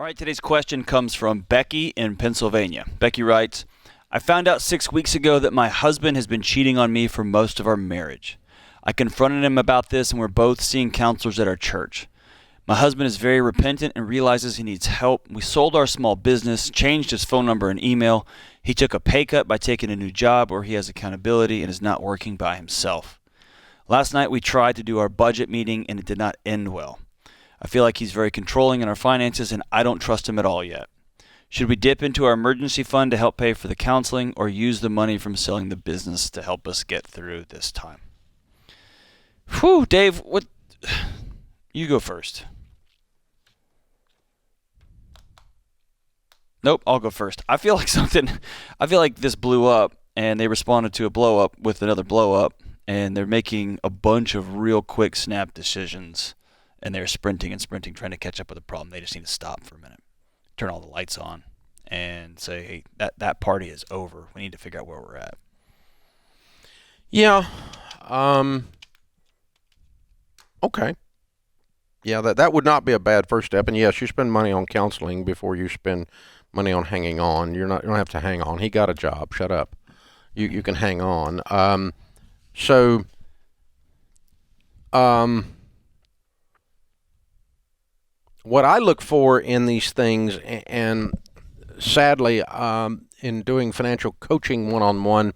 All right, today's question comes from Becky in Pennsylvania. Becky writes, I found out 6 weeks ago that my husband has been cheating on me for most of our marriage. I confronted him about this, and we're both seeing counselors at our church. My husband is very repentant and realizes he needs help. We sold our small business, changed his phone number and email. He took a pay cut by taking a new job where he has accountability and is not working by himself. Last night we tried to do our budget meeting, and it did not end well. I feel like he's very controlling in our finances, and I don't trust him at all yet. Should we dip into our emergency fund to help pay for the counseling, or use the money from selling the business to help us get through this time? Whew, Dave, what? You go first. Nope, I'll go first. I feel like this blew up, and they responded to a blow up with another blow up, and they're making a bunch of real quick snap decisions. And they're sprinting, trying to catch up with the problem. They just need to stop for a minute, turn all the lights on, and say, hey, that party is over. We need to figure out where we're at. Yeah. Okay. Yeah, that would not be a bad first step. And yes, you spend money on counseling before you spend money on hanging on. You don't have to hang on. He got a job. Shut up. You can hang on. What I look for in these things, and sadly, in doing financial coaching one-on-one,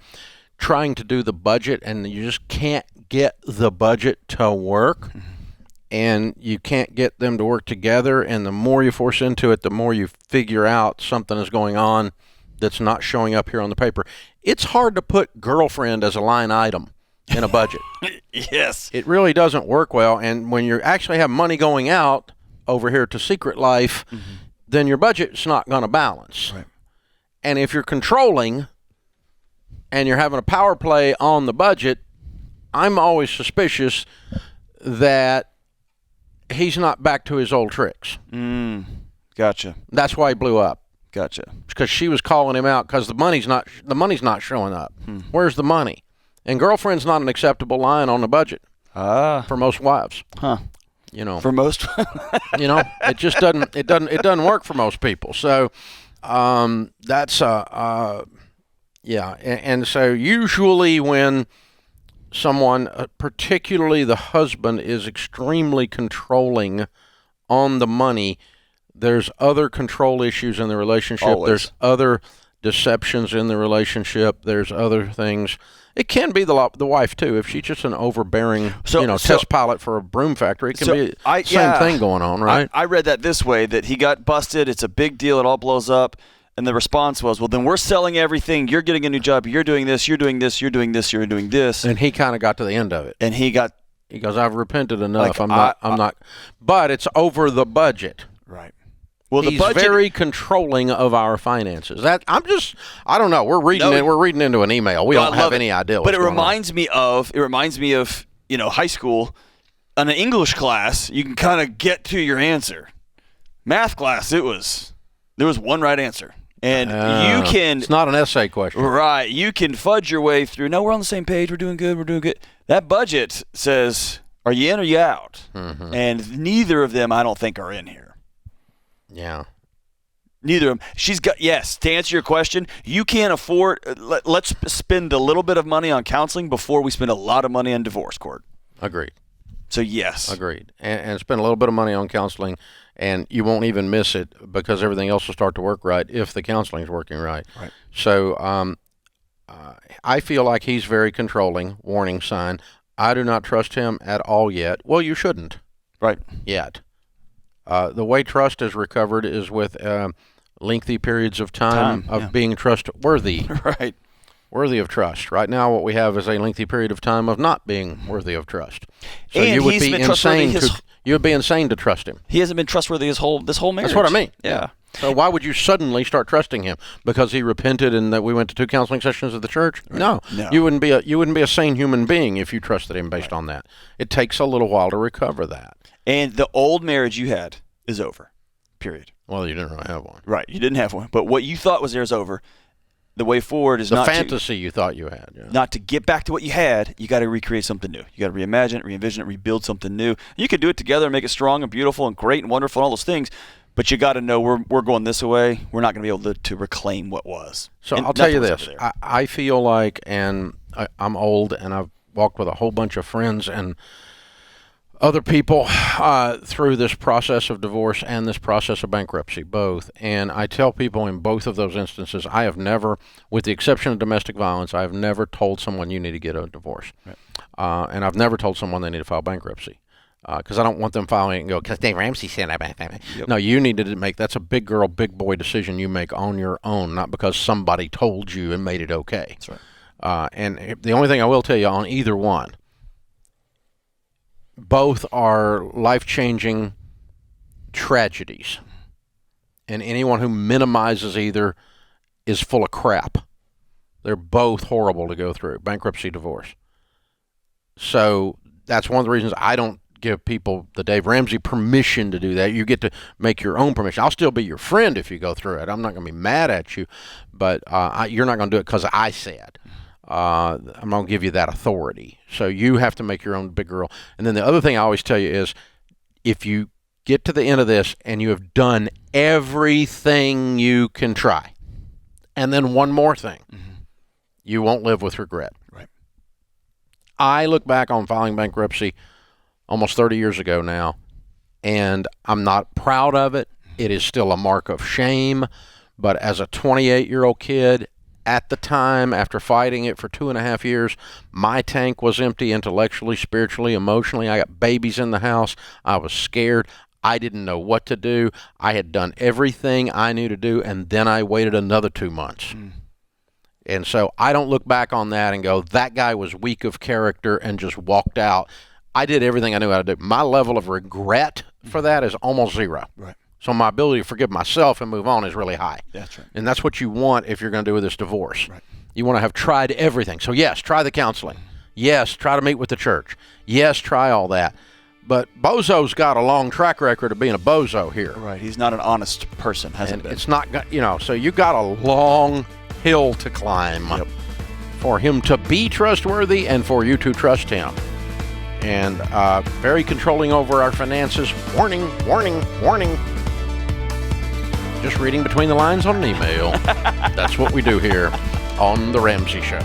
trying to do the budget, and you just can't get the budget to work, and you can't get them to work together, and the more you force into it, the more you figure out something is going on that's not showing up here on the paper. It's hard to put girlfriend as a line item in a budget. Yes. It really doesn't work well, and when you actually have money going out over here to Secret Life, then your budget's not going to balance. Right. And if you're controlling and you're having a power play on the budget, I'm always suspicious that he's not back to his old tricks. Gotcha. That's why he blew up. Gotcha. Because she was calling him out because the money's not showing up. Where's the money? And girlfriend's not an acceptable line on the budget for most wives. Huh. You know, for most, it just doesn't work for most people. So, that's yeah. And so usually when someone, particularly the husband, is extremely controlling on the money, there's other control issues in the relationship. Always. There's other deceptions in the relationship. There's other things. It can be the wife, too. If she's just an overbearing, test pilot for a broom factory, it can be the same thing going on, right? I read that this way, that he got busted. It's a big deal. It all blows up. And the response was, well, then we're selling everything. You're getting a new job. You're doing this. You're doing this. You're doing this. You're doing this. And he kind of got to the end of it. And he goes, I've repented enough. I'm not. But it's over the budget. Right. Well, he's very controlling of our finances. I don't know. We're reading into an email. We don't have any idea. But it reminds me of high school. In an English class, you can kind of get to your answer. Math class, there was one right answer, and you can. It's not an essay question, right? You can fudge your way through. No, we're on the same page. We're doing good. We're doing good. That budget says, "Are you in or you out?" And neither of them, I don't think, are in here. Yeah. Neither of them. She's got, yes, to answer your question, you can't afford, let's spend a little bit of money on counseling before we spend a lot of money on divorce court. Agreed. So, yes. Agreed. And spend a little bit of money on counseling, and you won't even miss it because everything else will start to work right if the counseling is working right. Right. So I feel like he's very controlling, warning sign. I do not trust him at all yet. Well, you shouldn't. Right. Yet. The way trust is recovered is with lengthy periods of time of being trustworthy. Right. Worthy of trust. Right now, what we have is a lengthy period of time of not being worthy of trust. So and you would be insane. You would be insane to trust him. He hasn't been trustworthy this whole marriage. That's what I mean. Yeah. So why would you suddenly start trusting him? Because he repented and that we went to 2 counseling sessions at the church? Right. No. You wouldn't be a sane human being if you trusted him based on that. It takes a little while to recover that. And the old marriage you had is over. Period. Well, you didn't really have one. Right. You didn't have one. But what you thought was there is over. The way forward is the fantasy you thought you had. Yeah. Not to get back to what you had. You got to recreate something new. You got to reimagine it, re-envision it, rebuild something new. You could do it together and make it strong and beautiful and great and wonderful and all those things. But you got to know we're going this way. We're not going to be able to reclaim what was. So And I'll tell you nothing was this. ever there. I feel like, and I'm old, and I've walked with a whole bunch of friends and other people through this process of divorce and this process of bankruptcy, both. And I tell people in both of those instances, I have never, with the exception of domestic violence, I have never told someone you need to get a divorce. Right. And I've never told someone they need to file bankruptcy. Because I don't want them filing it and go, because Dave Ramsey said that. Yep. No, you need to make, that's a big girl, big boy decision you make on your own, not because somebody told you and made it okay. That's right. And the only thing I will tell you on either one, both are life-changing tragedies. And anyone who minimizes either is full of crap. They're both horrible to go through, bankruptcy, divorce. So that's one of the reasons I don't give people the Dave Ramsey permission to do that. You get to make your own permission. I'll still be your friend if you go through it. I'm not going to be mad at you, but you're not going to do it because I said. I'm going to give you that authority. So you have to make your own big girl. And then the other thing I always tell you is, if you get to the end of this and you have done everything you can try, and then one more thing, you won't live with regret. Right. I look back on filing bankruptcy almost 30 years ago now, and I'm not proud of it. It is still a mark of shame. But as a 28-year-old kid, at the time, after fighting it for 2.5 years, my tank was empty intellectually, spiritually, emotionally. I got babies in the house. I was scared. I didn't know what to do. I had done everything I knew to do, and then I waited another 2 months. And so I don't look back on that and go, that guy was weak of character and just walked out. I did everything I knew how to do. My level of regret for that is almost zero. Right. So my ability to forgive myself and move on is really high. That's right. And that's what you want if you're going to do with this divorce. Right. You want to have tried everything. So yes, try the counseling. Yes, try to meet with the church. Yes, try all that. But Bozo's got a long track record of being a bozo here. Right. He's not an honest person, hasn't And been. it's not, so you got a long hill to climb for him to be trustworthy and for you to trust him. And very controlling over our finances. Warning, warning, warning. Just reading between the lines on an email. That's what we do here on The Ramsey Show.